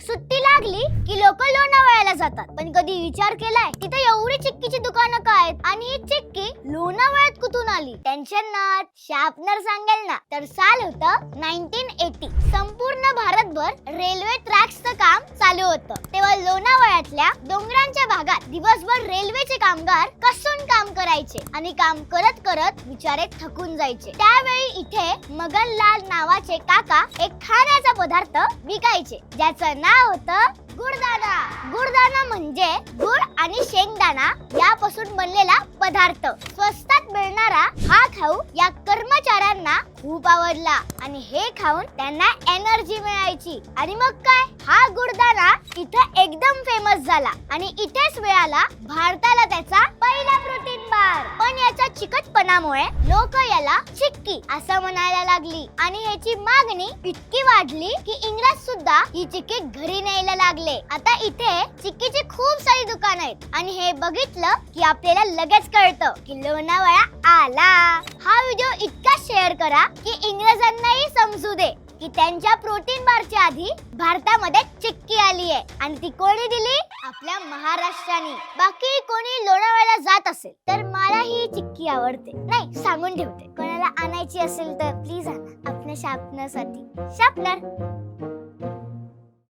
सुट्टी लागली की लोक लोणावळ्याला जातात, पण कधी विचार केलाय तिथे एवढी चिक्कीची दुकानं काय आहेत आणि ही चिक्की लोणावळ्यात कुठून आली? टेन्शन नॉट, शार्पनर सांगेल ना. तर साल होतं 1980. संपूर्ण भारतभर रेल्वे ट्रॅक्सचं काम चालू होतं. तेव्हा लोणावळ्यातल्या डोंगरांच्या भागात दिवसभर रेल्वेचे कामगार कसून काम करायचे आणि काम करत करत बिचारे थकून जायचे. त्यावेळी इथे मगनलाल नावाचे काका एक खाण्याचा पदार्थ विकायचे, ज्याचं नाव होतं गुडदाणा. गुडदाणा म्हणजे गुड आणि शेंगदाणा यापासून बनलेला पदार्थ. स्वस्तात मिळणारा हा खाऊ या कर्मचाऱ्यांना खूप आवडला आणि हे खाऊन त्यांना एनर्जी मिळायची. आणि मग काय, हा गुडदाणा इथं एकदम फेमस झाला आणि इथेच मिळाला भारताला त्याचा पहिला प्रोटीन बार. पण याच्या चिकटपणामुळे लोक याला चिक्की असं म्हणायला लागली आणि ह्याची मागणी इतकी वाढली की इंग्रज सुद्धा ही चिक्की घरी न्यायला लागले. आता इथे चिक्कीची खूप सारी दुकानं आहेत आणि हे बघितलं की आपल्याला लगेच कळतं की लोणावळा आला. हा व्हिडिओ इतका शेअर करा की इंग्रजांनाही समजू दे की त्यांच्या प्रोटीन बारच्या आधी भारतामध्ये चिक्की आली आहे आणि ती कोणी दिली? आपल्या महाराष्ट्राने. बाकी कोणी लोणावळ्याला जात असेल तर मला ही चिक्की आवडते. नाही, सांगून ठेवते, कोणाला आणायची असेल तर प्लीज आणा आपल्या शार्पनर साठी. शार्पनर